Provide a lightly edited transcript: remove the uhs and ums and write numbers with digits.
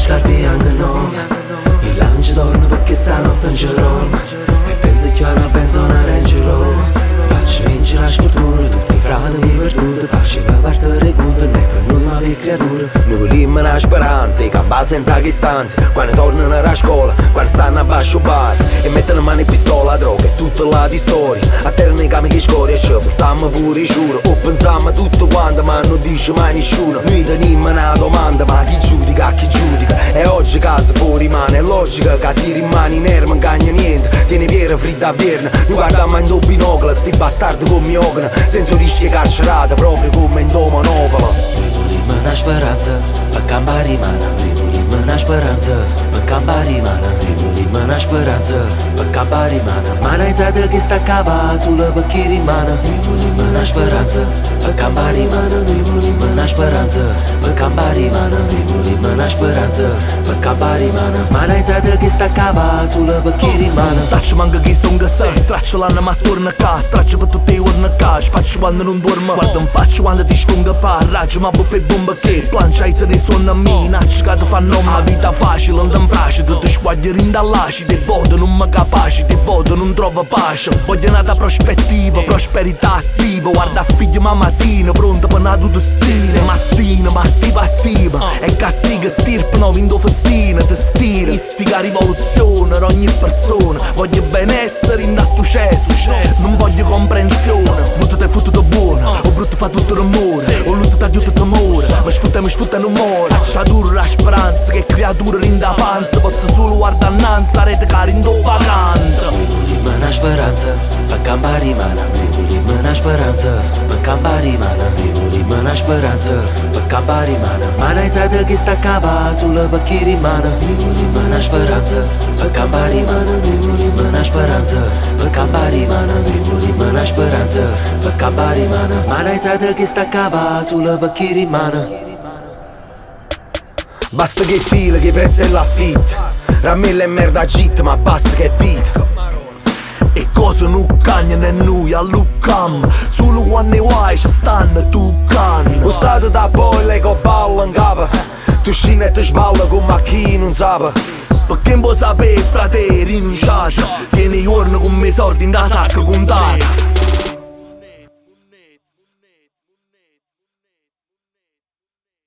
scarpe anche noi. Il lancio torna perché stanotte non ci torna. E penso che una benzona Range Rover. Faccio vincere la sfortuna, tutti i frati mi perduti. Faccio che partire conto, non è per noi ma per creature. Noi vogliamo una speranza, i campa senza che stanze. Quando tornano alla scuola, quando stanno a basso bar e mettono mano in pistola, droga e tutta la di storia. A terra nei campi che scoria, ci portiamo pure i giuro. O pensiamo a tutto quanto, ma non dice mai nessuno. Noi teniamo una domanda, ma chi giudica, chi giudica? E oggi casa fuori mano, è logica che si rimane inerme, non cagna niente. Tieni piera fritta a Vierna, noi guardiamo in binocolo, sti bastardi con miocona, senza rischi carcerata, proprio come in Domanopola. Noi vogliamo una speranza, per campare in mano. Noi vogliamo una speranza, per campare in mano. Noi vogliamo una speranza, per campare in mano. Ma non sai che sta a cava sulla bacchina in mano. Noi vogliamo una speranza, per campare in mano. Noi vogliamo una speranza, per campare in mano. Noi vogliamo una speranza, per campare in mano. Ma non sai che sta a cava sulla bacchina in mano. Sacci manca che son che sei, straccio l'anno ma torna a casa. Straccio per tutti i giorni a casa, spaccio quando non dormo. Guarda in faccia quando ti sfonga pa, raggio ma buffe bomba che plancia i di sonno a me, nacci che ti fanno una vita facile, non ti facile. Tutti squaglieri dall'aci, te voto non mi capaci, te voto non trovo pace. Voglio una prospettiva, prosperità attiva. Guarda figlio ma mattina, pronto per una tua destina. Ma stiva stiva, e castiga stirpe no vindo festina. Ti stira, istiga rivoluzione per ogni persona. Voglio benessere in da sto cesso, non voglio comprensione. Brutto te fottuto buono, o brutto fa tutto rumore. O lutto ti aiuta t'amore, ma sfutta non muore. Faccia dura la speranza, che creatura rinda panza. Posso solo guardare innanzi, rete cari in vacanza. Noi vogliamo una speranza, per campare in mano. Noi vogliamo una speranza, per campare in mano. Noi vogliamo una speranza, per campare in mano. Ma non sai che sta a cava sulla bacchina in mano. Noi vogliamo una speranza, per campare in mano. Noi vogliamo una speranza, per campare in mano. Noi vogliamo una speranza, per campare in mano. Ma non sai che sta a cava sulla bacchina in mano. Basta che fila, che prezzo è l'affitto. Ramella e merda git, ma basta che vita. E cosa non cagnano e noi alluccam. Solo quando vuoi ci stanno tu can. Lo stato da poi le con palla in capo. Tu scini e ti sballa con macchina non sa. Perché non può sapere frate rinunciato. Tieni i giorni con me sordi in da sacca contata.